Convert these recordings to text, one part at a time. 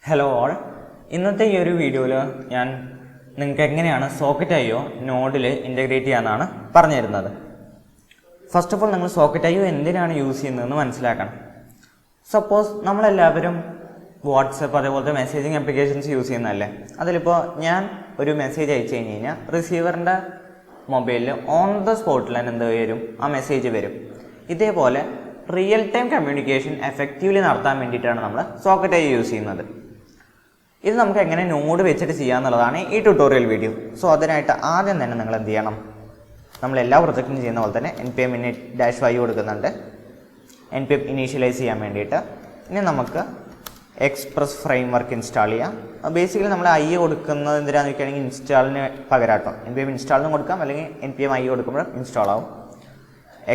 Hello all, ഇന്നത്തെ ഈ ഒരു വീഡിയോയിൽ ഞാൻ നിങ്ങൾക്ക് എങ്ങനെയാണ് സോക്കറ്റ് ഐ ഒ നോഡിൽ ഇൻ്റഗ്രേറ്റ് ചെയ്യാമെന്നാണ് പറഞ്ഞു തരുന്നത്. ഫസ്റ്റ് ഓഫ് ഓൾ നിങ്ങൾ സോക്കറ്റ് ഐ ഒ എന്തിനാണ് യൂസ് ചെയ്യുന്നതെന്ന് മനസ്സിലാക്കണം. സപ്പോസ് നമ്മളെല്ലാവരും വാട്സപ്പ് അതേപോലത്തെ മെസ്സേജിങ് ആപ്ലിക്കേഷൻസ് യൂസ് ചെയ്യുന്നതല്ലേ. അതിലിപ്പോൾ ഞാൻ ഒരു മെസ്സേജ് അയച്ചു കഴിഞ്ഞ് കഴിഞ്ഞാൽ റിസീവറിൻ്റെ മൊബൈലിൽ ഓൺ ദ സ്പോട്ടിൽ തന്നെ എന്ത് വരും, ആ മെസ്സേജ് വരും. ഇതേപോലെ റിയൽ ടൈം കമ്മ്യൂണിക്കേഷൻ എഫക്റ്റീവ്ലി നടത്താൻ വേണ്ടിയിട്ടാണ് നമ്മൾ സോക്കറ്റ് ഐ ഒ യൂസ് ചെയ്യുന്നത്. ഇത് നമുക്ക് എങ്ങനെ നോഡ് വെച്ചിട്ട് ചെയ്യാമെന്നുള്ളതാണ് ഈ ട്യൂട്ടോറിയൽ വീഡിയോ. സോ അതിനായിട്ട് ആദ്യം തന്നെ നിങ്ങൾ എന്ത് ചെയ്യണം, നമ്മൾ എല്ലാ പ്രൊജക്റ്റും ചെയ്യുന്ന പോലെ തന്നെ npm init-y കൊടുക്കുന്നുണ്ട് npm ഇനീഷ്യലൈസ് ചെയ്യാൻ വേണ്ടിയിട്ട്. ഇനി നമുക്ക് എക്സ്പ്രസ് ഫ്രെയിംവർക്ക് ഇൻസ്റ്റാൾ ചെയ്യാം. ബേസിക്കലി നമ്മൾ ഐ കൊടുക്കുന്നത് എന്തിനാന്ന് വെക്കുകയാണെങ്കിൽ ഇൻസ്റ്റാളിന് പകരാട്ടോ. npm ഇൻസ്റ്റാളിനും കൊടുക്കാം, അല്ലെങ്കിൽ npm ഐ കൊടുക്കുമ്പോൾ ഇൻസ്റ്റാൾ ആവും.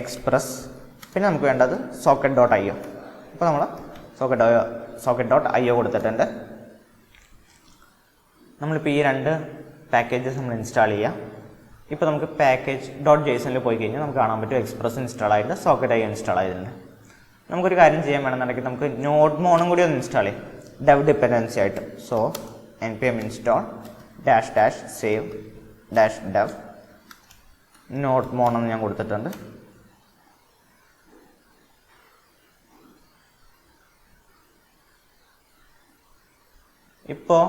എക്സ്പ്രസ്, പിന്നെ നമുക്ക് വേണ്ടത് socket.io. അപ്പോൾ നമ്മൾ socket.io കൊടുത്തിട്ടുണ്ട്. നമ്മളിപ്പോൾ ഈ രണ്ട് പാക്കേജസ് നമ്മൾ ഇൻസ്റ്റാൾ ചെയ്യാം. ഇപ്പോൾ നമുക്ക് പാക്കേജ് .jsonൽ പോയി കഴിഞ്ഞാൽ നമുക്ക് കാണാൻ പറ്റും എക്സ്പ്രസ് ഇൻസ്റ്റാൾ ആയിട്ട് socket.io ഇൻസ്റ്റാൾ ആയിട്ടുണ്ട്. നമുക്കൊരു കാര്യം ചെയ്യാൻ വേണമെന്നുണ്ടെങ്കിൽ നമുക്ക് നോഡ് മോണും കൂടി ഒന്ന് ഇൻസ്റ്റാൾ ചെയ്യാം, ഡെവ് ഡിപ്പെൻഡൻസി ആയിട്ട്. So npm install --save -dev nodemon എന്ന് ഞാൻ കൊടുത്തിട്ടുണ്ട്. ഇപ്പോൾ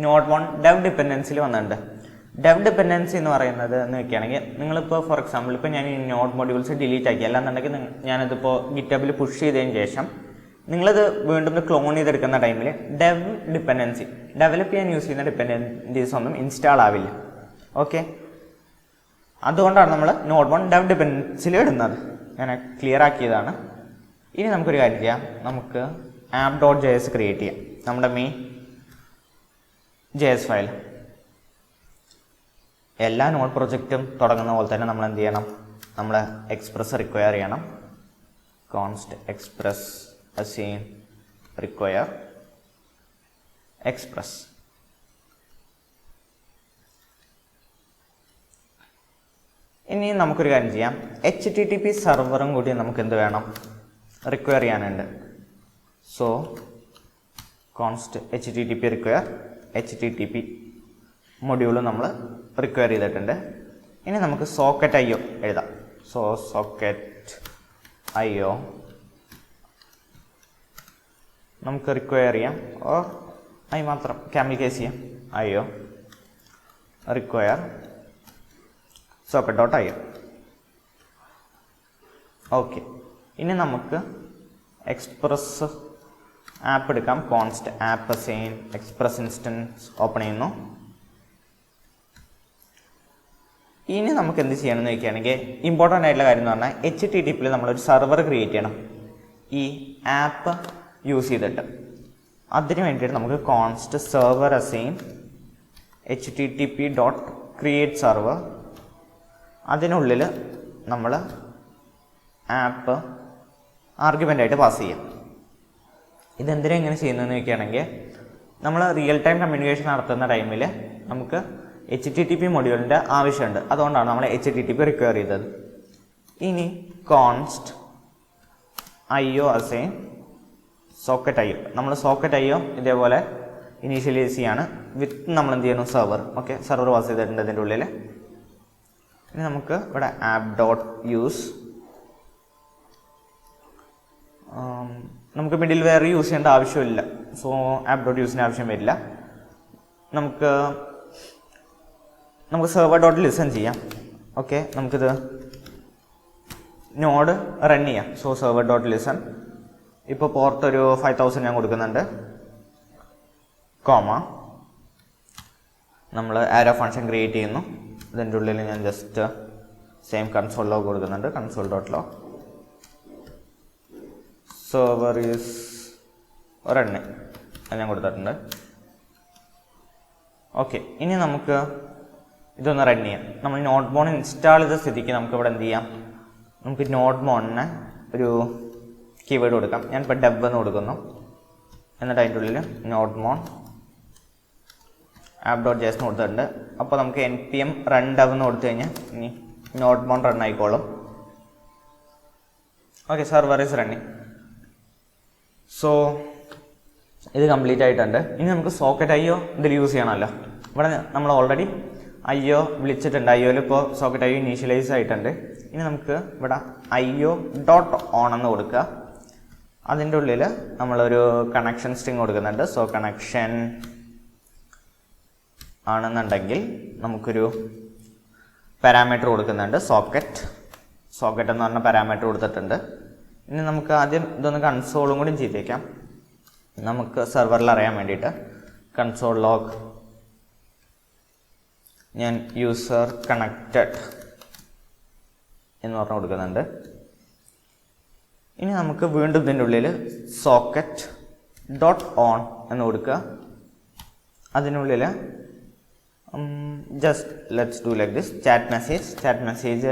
നോഡ് മോൺ ഡെവ് ഡിപ്പെൻഡൻസിൽ വന്നിട്ടുണ്ട്. ഡെവ് ഡിപ്പെൻഡൻസി എന്ന് പറയുന്നത് എന്ന് വെക്കുകയാണെങ്കിൽ നിങ്ങളിപ്പോൾ ഫോർ എക്സാമ്പിൾ ഇപ്പോൾ ഞാൻ ഈ നോഡ് മൊഡ്യൂൾസ് ഡിലീറ്റ് ആക്കി, അല്ലാന്നുണ്ടെങ്കിൽ ഞാനതിപ്പോൾ ഗിറ്റബിൽ പുഷ് ചെയ്തതിന് ശേഷം നിങ്ങളിത് വീണ്ടും ക്ലോൺ ചെയ്തെടുക്കുന്ന ടൈമിൽ ഡെവ് ഡിപ്പെൻഡൻസി ഡെവലപ്പ് ചെയ്യാൻ യൂസ് ചെയ്യുന്ന ഡിപ്പെൻഡൻസീസ് ഒന്നും ഇൻസ്റ്റാൾ ആവില്ല. ഓക്കെ, അതുകൊണ്ടാണ് നമ്മൾ നോഡ് മോൺ ഡെവ് ഡിപ്പെൻഡൻസിൽ ഇടുന്നത്. ഞാൻ ക്ലിയർ ആക്കിയതാണ്. ഇനി നമുക്കൊരു കാര്യം ചെയ്യാം, നമുക്ക് app.js ക്രിയേറ്റ് ചെയ്യാം. നമ്മുടെ മെയിൻ JS ഫയൽ. എല്ലാ നോഡ് പ്രൊജക്റ്റും തുടങ്ങുന്ന പോലെ തന്നെ നമ്മൾ എന്ത് ചെയ്യണം, നമ്മൾ എക്സ്പ്രസ് റിക്വയർ ചെയ്യണം. Const express assign require express. ഇനി നമുക്കൊരു കാര്യം ചെയ്യാം, HTTP സെർവറും കൂടി നമുക്ക് എന്ത് വേണം, റിക്വയർ ചെയ്യാനുണ്ട്. So const HTTP require HTTP module നമ്മൾ റിക്വയർ ചെയ്തിട്ടുണ്ട്. ഇനി നമുക്ക് socket.io എഴുതാം. സോ socket.io നമുക്ക് റിക്വയർ ചെയ്യാം, ഓർ ഐ മാത്രം ക്യാമൽ കേസ് ചെയ്യാം. io require socket.io. ഓക്കെ, ഇനി നമുക്ക് എക്സ്പ്രസ് ആപ്പ് എടുക്കാം. Const app assign express instance open ചെയ്യുന്നു. ഇനി നമുക്ക് എന്ത് ചെയ്യണമെന്ന് ചോദിക്കുകയാണെങ്കിൽ ഇമ്പോർട്ടൻ്റ് ആയിട്ടുള്ള കാര്യം എന്ന് പറഞ്ഞാൽ HTTPയിൽ നമ്മളൊരു സെർവർ ക്രിയേറ്റ് ചെയ്യണം ഈ ആപ്പ് യൂസ് ചെയ്തിട്ട്. അതിന് വേണ്ടിയിട്ട് നമുക്ക് const server assign http.create server, അതിനുള്ളിൽ നമ്മൾ ആപ്പ് ആർഗ്യുമെൻ്റ് ആയിട്ട് പാസ് ചെയ്യാം. ഇതെന്തിനാ ഇങ്ങനെ ചെയ്യുന്നതെന്ന് ചോദിക്കുകയാണെങ്കിൽ നമ്മൾ റിയൽ ടൈം കമ്മ്യൂണിക്കേഷൻ നടത്തുന്ന ടൈമിൽ നമുക്ക് HTTP മൊഡ്യൂളിൻ്റെ ആവശ്യമുണ്ട്. അതുകൊണ്ടാണ് നമ്മൾ HTTP റിക്വയർ ചെയ്തത്. ഇനി കോൺസ്റ്റ് io അസൈൻ socket.io, നമ്മൾ socket.io ഇതേപോലെ ഇനീഷ്യലൈസ് ചെയ്യാണ് വിത്ത് നമ്മൾ എന്ത് ചെയ്യണം, സെർവർ. ഓക്കെ, സെർവർ പാസ് ചെയ്തിട്ടുണ്ട് ഇതിൻ്റെ ഉള്ളിൽ. ഇനി നമുക്ക് ഇവിടെ app.use നമുക്ക് മിഡിൽ വെയർ യൂസ് ചെയ്യേണ്ട ആവശ്യമില്ല. സോ app.useന് ആവശ്യം വരില്ല. നമുക്ക് server.listen ചെയ്യാം. ഓക്കെ, നമുക്കിത് നോഡ് റൺ ചെയ്യാം. So server.listen. ഇപ്പോൾ പോർട്ട് ഒരു 5000 ഞാൻ കൊടുക്കുന്നുണ്ട്. കോമ നമ്മൾ ആരോ ഫംഗ്ഷൻ ക്രിയേറ്റ് ചെയ്യുന്നു. ഇതിൻ്റെ ഉള്ളിൽ ഞാൻ ജസ്റ്റ് സെയിം കൺസോൾ ലോഗ് കൊടുക്കുന്നുണ്ട്. console.log സെർവർ ഈസ് റൺ ഞാൻ കൊടുത്തിട്ടുണ്ട്. ഓക്കെ, ഇനി നമുക്ക് ഇതൊന്ന് റൺ ചെയ്യാം. നമ്മൾ നോഡ് മോൺ ഇൻസ്റ്റാൾ ചെയ്ത സ്ഥിതിക്ക് നമുക്ക് ഇവിടെ എന്ത് ചെയ്യാം, നമുക്ക് നോഡ് മോണിന് ഒരു കീവേഡ് കൊടുക്കാം. ഞാൻ ഇപ്പോൾ ഡെവ് എന്ന് കൊടുക്കുന്നു. എന്നിട്ട് അതിൻ്റെ ഉള്ളിൽ നോഡ് മോൺ app.js എന്ന് കൊടുത്തിട്ടുണ്ട്. അപ്പോൾ നമുക്ക് npm run dev എന്ന് കൊടുത്തു കഴിഞ്ഞാൽ ഇനി നോഡ് മോൺ റൺ ആയിക്കോളും. Okay, server is running. So ഇത് കംപ്ലീറ്റ് ആയിട്ടുണ്ട്. ഇനി നമുക്ക് സോക്കറ്റ് IO ഇതിൽ യൂസ് ചെയ്യണമല്ലോ. ഇവിടെ നമ്മൾ ഓൾറെഡി IO വിളിച്ചിട്ടുണ്ട്. IOയിൽ ഇപ്പോൾ സോക്കറ്റ് IO ഇനീഷ്യലൈസ് ആയിട്ടുണ്ട്. ഇനി നമുക്ക് ഇവിടെ IO.on എന്ന് കൊടുക്കുക. അതിൻ്റെ ഉള്ളിൽ നമ്മളൊരു കണക്ഷൻ സ്ട്രിങ് കൊടുക്കുന്നുണ്ട്. സോ കണക്ഷൻ ആണെന്നുണ്ടെങ്കിൽ നമുക്കൊരു പാരാമീറ്റർ കൊടുക്കുന്നുണ്ട്. സോക്കറ്റ് എന്ന് പറഞ്ഞ പാരാമീറ്റർ കൊടുത്തിട്ടുണ്ട്. ഇനി നമുക്ക് ആദ്യം ഇതൊന്ന് കൺസോളും കൂടി ചെയ്തേക്കാം. നമുക്ക് സെർവറിൽ അറിയാൻ വേണ്ടിയിട്ട് കൺസോൾ ലോഗ് ഞാൻ യൂസർ കണക്റ്റഡ് എന്ന് പറഞ്ഞ് കൊടുക്കുന്നുണ്ട്. ഇനി നമുക്ക് വീണ്ടും ഇതിൻ്റെ ഉള്ളിൽ socket.on എന്ന് കൊടുക്കുക. അതിനുള്ളിൽ just let's do like this chat message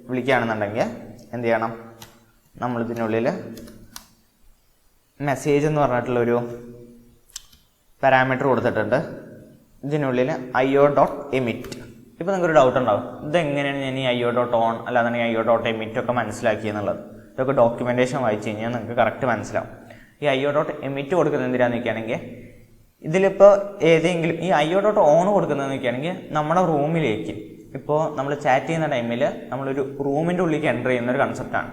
വിളിക്കുകയാണെന്നുണ്ടെങ്കിൽ എന്ത് ചെയ്യണം, നമ്മളിതിനുള്ളിൽ മെസ്സേജ് എന്ന് പറഞ്ഞിട്ടുള്ളൊരു പാരാമീറ്റർ കൊടുത്തിട്ടുണ്ട്. ഇതിനുള്ളിൽ IO.emit. ഇപ്പോൾ നിങ്ങൾക്കൊരു ഡൗട്ട് ഉണ്ടാവും, ഇതെങ്ങനെയാണ് ഞാൻ ഈ IO.on അല്ലാതെ IO.emit ഒക്കെ മനസ്സിലാക്കിയെന്നുള്ളത്. ഇതൊക്കെ ഡോക്യുമെൻറ്റേഷൻ വായിച്ചു കഴിഞ്ഞാൽ നിങ്ങൾക്ക് കറക്റ്റ് മനസ്സിലാവും. ഈ IO.emit കൊടുക്കുന്നത് എന്തിനാന്ന് വെക്കുകയാണെങ്കിൽ, ഇതിലിപ്പോൾ ഏതെങ്കിലും ഈ IO.on കൊടുക്കുന്നതെന്ന് വെക്കുകയാണെങ്കിൽ നമ്മുടെ റൂമിലേക്ക് ഇപ്പോൾ നമ്മൾ ചാറ്റ് ചെയ്യുന്ന ടൈമിൽ നമ്മളൊരു റൂമിൻ്റെ ഉള്ളിലേക്ക് എൻ്റർ ചെയ്യുന്നൊരു കൺസെപ്റ്റാണ്.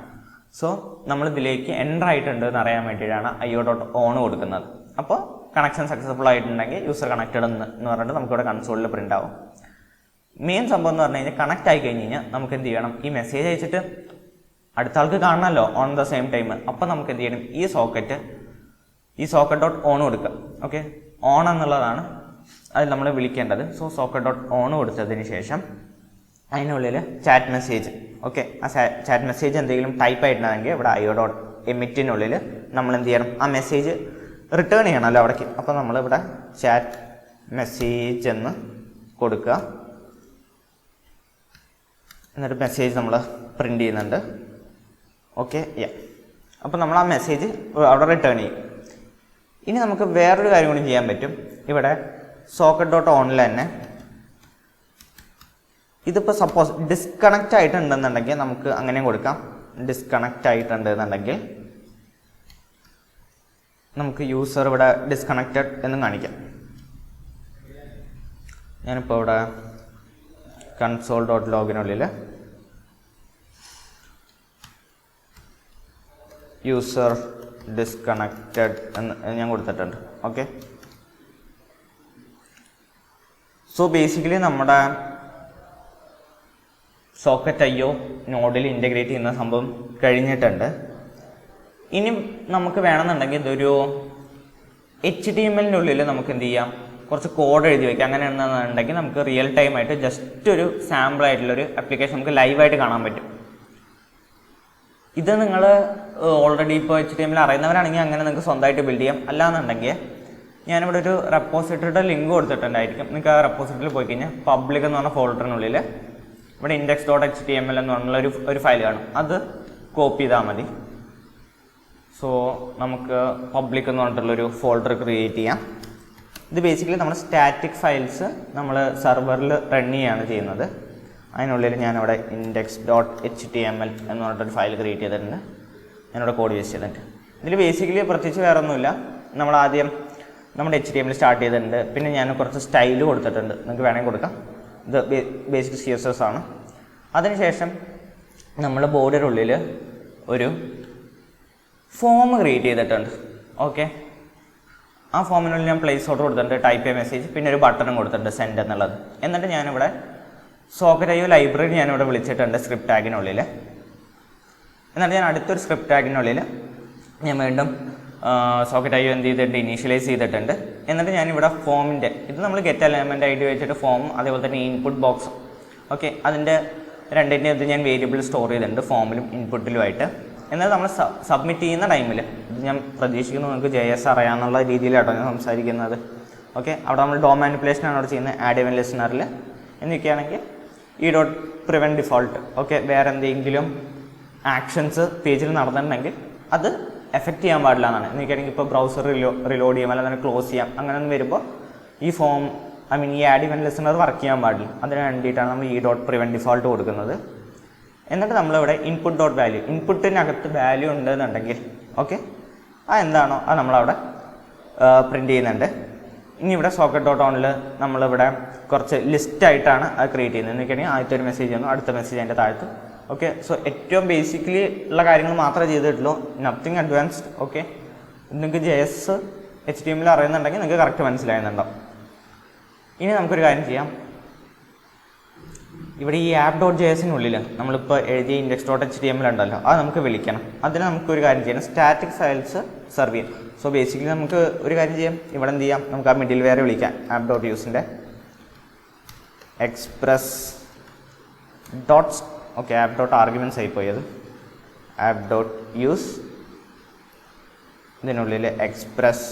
സോ നമ്മളിതിലേക്ക് എൻ്റർ ആയിട്ടുണ്ട് എന്ന് അറിയാൻ വേണ്ടിയിട്ടാണ് IO.on കൊടുക്കുന്നത്. അപ്പോൾ കണക്ഷൻ സക്സസ്ഫുൾ ആയിട്ടുണ്ടെങ്കിൽ യൂസർ കണക്റ്റഡ് എന്ന് പറഞ്ഞിട്ട് നമുക്കിവിടെ കൺസോളിൽ പ്രിൻ്റ് ആവും. മെയിൻ സംഭവം എന്ന് പറഞ്ഞു കഴിഞ്ഞാൽ കണക്റ്റ് ആയി കഴിഞ്ഞ് കഴിഞ്ഞാൽ നമുക്ക് എന്ത് ചെയ്യണം, ഈ മെസ്സേജ് അയച്ചിട്ട് അടുത്ത ആൾക്ക് കാണണമല്ലോ ഓൺ ദ സെയിം ടൈം. അപ്പോൾ നമുക്ക് എന്ത് ചെയ്യണം, ഈ socket.on കൊടുക്കുക. ഓക്കെ, ഓൺ എന്നുള്ളതാണ് അത് നമ്മൾ വിളിക്കേണ്ടത്. സോ socket.on കൊടുത്തതിന് ശേഷം അതിനുള്ളിൽ ചാറ്റ് മെസ്സേജ്. ഓക്കെ, ആ ചാറ്റ് മെസ്സേജ് എന്തെങ്കിലും ടൈപ്പ് ആയിട്ടുണ്ടെങ്കിൽ ഇവിടെ IO.emitനുള്ളിൽ നമ്മൾ എന്ത് ചെയ്യണം, ആ മെസ്സേജ് റിട്ടേൺ ചെയ്യണമല്ലോ അവിടേക്ക്. അപ്പോൾ നമ്മളിവിടെ ചാറ്റ് മെസ്സേജ് എന്ന് കൊടുക്കുക. എന്നിട്ട് മെസ്സേജ് നമ്മൾ പ്രിൻ്റ് ചെയ്യുന്നുണ്ട്. ഓക്കെ, അപ്പോൾ നമ്മൾ ആ മെസ്സേജ് അവിടെ റിട്ടേൺ ചെയ്യും. ഇനി നമുക്ക് വേറൊരു കാര്യം കൂടി ചെയ്യാൻ പറ്റും. ഇവിടെ socket.onൽ തന്നെ ഇതിപ്പോൾ സപ്പോസ് ഡിസ്കണക്റ്റ് ആയിട്ടുണ്ടെന്നുണ്ടെങ്കിൽ നമുക്ക് അങ്ങനെ കൊടുക്കാം. ഡിസ്കണക്റ്റ് ആയിട്ടുണ്ട് എന്നുണ്ടെങ്കിൽ നമുക്ക് യൂസർ ഇവിടെ ഡിസ്കണക്റ്റഡ് എന്നും കാണിക്കാം. ഞാനിപ്പോൾ ഇവിടെ console.logനുള്ളിൽ യൂസർ ഡിസ്കണക്റ്റഡ് എന്ന് ഞാൻ കൊടുത്തിട്ടുണ്ട്. ഓക്കെ, സോ ബേസിക്കലി നമ്മുടെ സോക്കറ്റ് IO നോഡിൽ ഇൻ്റഗ്രേറ്റ് ചെയ്യുന്ന സംഭവം കഴിഞ്ഞിട്ടുണ്ട്. ഇനി നമുക്ക് വേണമെന്നുണ്ടെങ്കിൽ ഇതൊരു HTMLനുള്ളിൽ നമുക്ക് എന്ത് ചെയ്യാം, കുറച്ച് കോഡ് എഴുതി വയ്ക്കാം. അങ്ങനെ എന്താണെന്നുണ്ടെങ്കിൽ നമുക്ക് റിയൽ ടൈം ആയിട്ട് ജസ്റ്റ് ഒരു സാമ്പിൾ ആയിട്ടുള്ളൊരു ആപ്ലിക്കേഷൻ നമുക്ക് ലൈവായിട്ട് കാണാൻ പറ്റും. ഇത് നിങ്ങൾ ഓൾറെഡി ഇപ്പോൾ HTML അറിയുന്നവരാണെങ്കിൽ അങ്ങനെ നിങ്ങൾക്ക് സ്വന്തമായിട്ട് ബിൽഡ് ചെയ്യാം. അല്ലാന്നുണ്ടെങ്കിൽ ഞാനിവിടെ ഒരു റെപ്പോസിറ്ററിയുടെ ലിങ്ക് കൊടുത്തിട്ടുണ്ടായിരിക്കും. നിങ്ങൾക്ക് ആ റെപ്പോസിറ്ററിൽ പോയി കഴിഞ്ഞാൽ പബ്ലിക് എന്ന് പറഞ്ഞ ഫോൾഡറിനുള്ളിൽ ഇവിടെ index.html എന്ന് പറഞ്ഞുള്ള ഒരു ഫയൽ കാണും. അത് കോപ്പി ചെയ്താൽ മതി. സോ നമുക്ക് പബ്ലിക് എന്ന് പറഞ്ഞിട്ടുള്ളൊരു ഫോൾഡർ ക്രിയേറ്റ് ചെയ്യാം. ഇത് ബേസിക്കലി നമ്മൾ സ്റ്റാറ്റിക് ഫയൽസ് നമ്മൾ സെർവറിൽ റൺ ചെയ്യുകയാണ് ചെയ്യുന്നത്. അതിനുള്ളിൽ ഞാനിവിടെ index.html എന്ന് പറഞ്ഞിട്ടൊരു ഫയൽ ക്രിയേറ്റ് ചെയ്തിട്ടുണ്ട്. ഞാനിവിടെ കോഡ് യൂസ് ചെയ്തിട്ടുണ്ട്. ഇതിൽ ബേസിക്കലി പ്രത്യേകിച്ച് വേറെ ഒന്നുമില്ല. നമ്മൾ ആദ്യം നമ്മുടെ HTML സ്റ്റാർട്ട് ചെയ്തിട്ടുണ്ട്. പിന്നെ ഞാൻ കുറച്ച് സ്റ്റൈൽ കൊടുത്തിട്ടുണ്ട്, നിങ്ങൾക്ക് വേണമെങ്കിൽ കൊടുക്കാം. ഇത് ബേസിക് CSS ആണ്. അതിനുശേഷം നമ്മൾ ബോർഡിൻ്റെ ഉള്ളിൽ ഒരു ഫോം ക്രിയേറ്റ് ചെയ്തിട്ടുണ്ട്. ഓക്കെ, ആ ഫോമിനുള്ളിൽ ഞാൻ പ്ലേസ് ഓർഡർ കൊടുത്തിട്ടുണ്ട്, ടൈപ്പ് എ മെസ്സേജ്, പിന്നെ ഒരു ബട്ടണും കൊടുത്തിട്ടുണ്ട് സെൻഡ് എന്നുള്ളത്. എന്നിട്ട് ഞാനിവിടെ സോക്കറ്റ് IO ലൈബ്രറി ഞാനിവിടെ വിളിച്ചിട്ടുണ്ട് സ്ക്രിപ്റ്റ് ടാഗിനുള്ളിൽ. എന്നിട്ട് ഞാൻ അടുത്തൊരു സ്ക്രിപ്റ്റ് ടാഗിനുള്ളിൽ ഞാൻ വീണ്ടും സോക്കറ്റ് IO എന്ത് ചെയ്തിട്ട് ഇനീഷ്യലൈസ് ചെയ്തിട്ടുണ്ട്. എന്നിട്ട് ഞാനിവിടെ ഫോമിൻ്റെ ഇത് നമ്മൾ ഗെറ്റ് എലമെൻ്റ് ID വെച്ചിട്ട് ഫോം, അതേപോലെ തന്നെ ഇൻപുട്ട് ബോക്സ്. ഓക്കെ, അതിൻ്റെ രണ്ടിൻ്റെ ഇത് ഞാൻ വേരിയബിൾ സ്റ്റോർ ചെയ്തിട്ടുണ്ട് ഫോമിലും ഇൻപുട്ടിലുമായിട്ട്. എന്നാൽ നമ്മൾ സബ്മിറ്റ് ചെയ്യുന്ന ടൈമിൽ ഇത് ഞാൻ പ്രതീക്ഷിക്കുന്നു നിങ്ങൾക്ക് JS അറിയാമെന്നുള്ള രീതിയിലാട്ടോ ഞാൻ സംസാരിക്കുന്നത്. ഓക്കെ, അവിടെ നമ്മൾ ഡോ മാനിപ്പുലേഷനാണ് അവിടെ ചെയ്യുന്നത് ആഡ് ഇവൻ ലിസണറിൽ. എന്നൊക്കെയാണെങ്കിൽ e.prevent default. ഓക്കെ, വേറെ എന്തെങ്കിലും ആക്ഷൻസ് പേജിൽ നടന്നിട്ടുണ്ടെങ്കിൽ അത് എഫക്റ്റ് ചെയ്യാൻ പാടില്ല എന്നാണ്. എനിക്കാണെങ്കിൽ ഇപ്പോൾ ബ്രൗസർ റിലോഡ് ചെയ്യാം, അല്ലാതെ ക്ലോസ് ചെയ്യാം. അങ്ങനെ ഒന്നും വരുമ്പോൾ ഈ ഫോം ഈ ആഡ് ഇവൻ ലിസണർ വർക്ക് ചെയ്യാൻ പാടില്ല. അതിന് വേണ്ടിയിട്ടാണ് നമ്മൾ e.prevent default കൊടുക്കുന്നത്. എന്നിട്ട് നമ്മളിവിടെ input.value, ഇൻപുട്ടിനകത്ത് വാല്യൂ ഉണ്ടെന്നുണ്ടെങ്കിൽ ഓക്കെ, ആ എന്താണോ അത് നമ്മളവിടെ പ്രിൻ്റ് ചെയ്യുന്നുണ്ട്. ഇനി ഇവിടെ സോക്കറ്റ് ഡോട്ട് ഓണിൽ നമ്മളിവിടെ കുറച്ച് ലിസ്റ്റായിട്ടാണ് അത് ക്രിയേറ്റ് ചെയ്യുന്നത്. എന്ന് വെച്ചിട്ടുണ്ടെങ്കിൽ ആദ്യത്തെ ഒരു മെസ്സേജ് വന്നു, അടുത്ത മെസ്സേജ് അതിൻ്റെ താഴത്ത്. ഓക്കെ, സോ ഏറ്റവും ബേസിക്കലി ഉള്ള കാര്യങ്ങൾ മാത്രമേ ചെയ്തിട്ടുള്ളൂ, നത്തിങ് അഡ്വാൻസ്ഡ്. ഓക്കെ, നിങ്ങൾക്ക് JS HTML അറിയുന്നുണ്ടെങ്കിൽ നിങ്ങൾക്ക് കറക്റ്റ് മനസ്സിലാകുന്നുണ്ടാവും. ഇനി നമുക്കൊരു കാര്യം ചെയ്യാം. ഇവിടെ ഈ app.jsനുള്ളിൽ നമ്മളിപ്പോൾ എഴുതിയ index.html ഉണ്ടല്ലോ, അത് നമുക്ക് വിളിക്കണം. അതിന് നമുക്കൊരു കാര്യം ചെയ്യണം, സ്റ്റാറ്റിക് ഫയൽസ് സെർവ് ചെയ്യാം. സോ ബേസിക്കലി നമുക്ക് ഒരു കാര്യം ചെയ്യാം, ഇവിടെ എന്ത് ചെയ്യാം, നമുക്ക് ആ മിഡിൽ വെയർ വിളിക്കാം. app.useൻ്റെ എക്സ്പ്രസ് ഡോട്ട്സ്, ഓക്കെ, app.arguments ആയിപ്പോയത്, app.use ഇതിനുള്ളിൽ express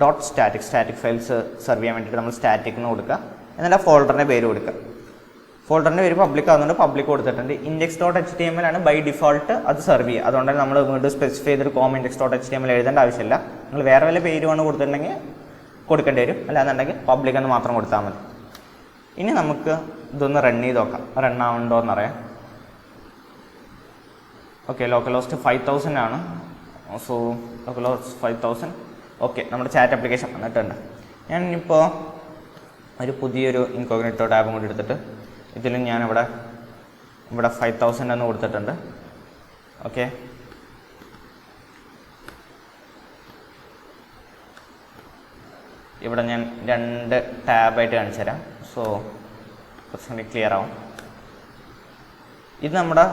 dot static files serve ചെയ്യാൻ വേണ്ടിയിട്ട് നമ്മൾ സ്റ്റാറ്റിക് എന്ന് കൊടുക്കുക. എന്നിട്ട് ആ ഫോൾഡറിൻ്റെ പേര് കൊടുക്കുക. ഫോൾഡറിൻ്റെ പേര് പബ്ലിക് ആകുന്നുണ്ട്, പബ്ലിക് കൊടുത്തിട്ടുണ്ട്. index.html ആണ് ബൈ ഡിഫോൾട്ട് അത് സെർവ് ചെയ്യുക. അതുകൊണ്ട് നമ്മൾ ഇങ്ങോട്ട് സ്പെസിഫൈ ചെയ്തൊരു index.html എഴുതേണ്ട ആവശ്യമില്ല. നിങ്ങൾ വേറെ വല്ല പേരുമാണ് കൊടുത്തിട്ടുണ്ടെങ്കിൽ കൊടുക്കേണ്ടി വരും, അല്ലാന്നുണ്ടെങ്കിൽ പബ്ലിക് എന്ന് മാത്രം കൊടുത്താൽ മതി. ഇനി നമുക്ക് ഇതൊന്ന് റൺ ചെയ്ത് നോക്കാം, റൺ ആവുന്നുണ്ടോ എന്നറിയാം. ഓക്കെ, ലോക്കൽ ഹോസ്റ്റ് 5000 ആണ്. So local host 5000. ഓക്കെ, നമ്മുടെ ചാറ്റ് ആപ്ലിക്കേഷൻ വന്നിട്ടുണ്ട്. ഞാൻ ഇനിയിപ്പോൾ ഒരു പുതിയൊരു ഇൻകോഗ്നിറ്റോ ടാബും കൂടി എടുത്തിട്ട് ഇതിലും ഞാനിവിടെ 5000 എന്ന് കൊടുത്തിട്ടുണ്ട്. ഓക്കെ, ഇവിടെ ഞാൻ 2 ടാബായിട്ട് കാണിച്ചു തരാം. സോ കുറച്ചും കൂടി ക്ലിയർ ആവും. ഇത് നമ്മുടെ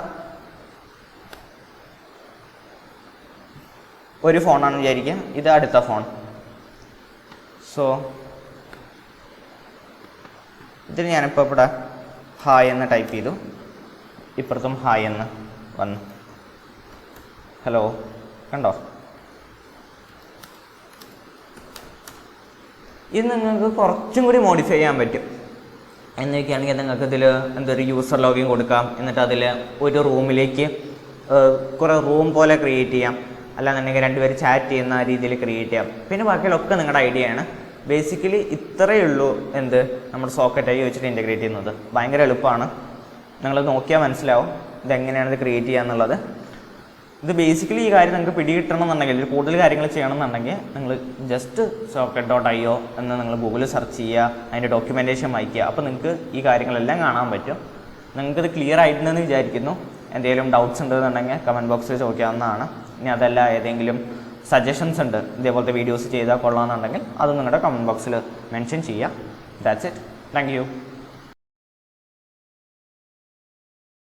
ഒരു ഫോണാണെന്ന് വിചാരിക്കുക, ഇത് അടുത്ത ഫോൺ. സോ ഇതിൽ ഞാനിപ്പോൾ ഇവിടെ ഹായ് എന്ന് ടൈപ്പ് ചെയ്തു, ഇപ്പുറത്തും ഹായ് എന്ന് വന്നു. ഹലോ, കണ്ടോ? ഇത് നിങ്ങൾക്ക് കുറച്ചും കൂടി മോഡിഫൈ ചെയ്യാൻ പറ്റും. എന്നൊക്കെയാണെങ്കിൽ നിങ്ങൾക്ക് ഇതിൽ എന്തൊരു യൂസർ ലോഗിൻ കൊടുക്കാം, എന്നിട്ട് അതിൽ ഒരു റൂമിലേക്ക് കുറേ റൂം പോലെ ക്രിയേറ്റ് ചെയ്യാം, അല്ലാന്നുണ്ടെങ്കിൽ 2 പേര് ചാറ്റ് ചെയ്യുന്ന രീതിയിൽ ക്രിയേറ്റ് ചെയ്യാം. പിന്നെ ബാക്കിയുള്ളൊക്കെ നിങ്ങളുടെ ഐഡിയ ആണ്. ബേസിക്കലി ഇത്രയേ ഉള്ളൂ എന്ത് നമ്മുടെ സോക്കറ്റായി വെച്ചിട്ട് ഇൻറ്റഗ്രേറ്റ് ചെയ്യുന്നത്. ഭയങ്കര എളുപ്പമാണ്, നിങ്ങൾ നോക്കിയാൽ മനസ്സിലാവും ഇതെങ്ങനെയാണ് ഇത് ക്രിയേറ്റ് ചെയ്യുക എന്നുള്ളത്. ഇത് ബേസിക്കലി ഈ കാര്യം നിങ്ങൾക്ക് പിടികിട്ടണമെന്നുണ്ടെങ്കിൽ, കൂടുതൽ കാര്യങ്ങൾ ചെയ്യണമെന്നുണ്ടെങ്കിൽ നിങ്ങൾ ജസ്റ്റ് socket.io എന്ന് നിങ്ങൾ ഗൂഗിളിൽ സെർച്ച് ചെയ്യുക, അതിൻ്റെ ഡോക്യുമെൻറ്റേഷൻ വായിക്കുക. അപ്പോൾ നിങ്ങൾക്ക് ഈ കാര്യങ്ങളെല്ലാം കാണാൻ പറ്റും. നിങ്ങൾക്കിത് ക്ലിയർ ആയിട്ടുണ്ടെന്ന് വിചാരിക്കുന്നു. എന്തെങ്കിലും ഡൗട്ട്സ് ഉണ്ടെന്നുണ്ടെങ്കിൽ കമൻറ്റ് ബോക്സിൽ ചോദിക്കാവുന്നതാണ്. ഇനി അതല്ല ഏതെങ്കിലും സജഷൻസ് ഉണ്ട് ഇതേപോലത്തെ വീഡിയോസ് ചെയ്താൽ കൊള്ളാമെന്നുണ്ടെങ്കിൽ അത് നിങ്ങളുടെ കമൻറ്റ് ബോക്സിൽ മെൻഷൻ ചെയ്യുക. That's it. Thank you.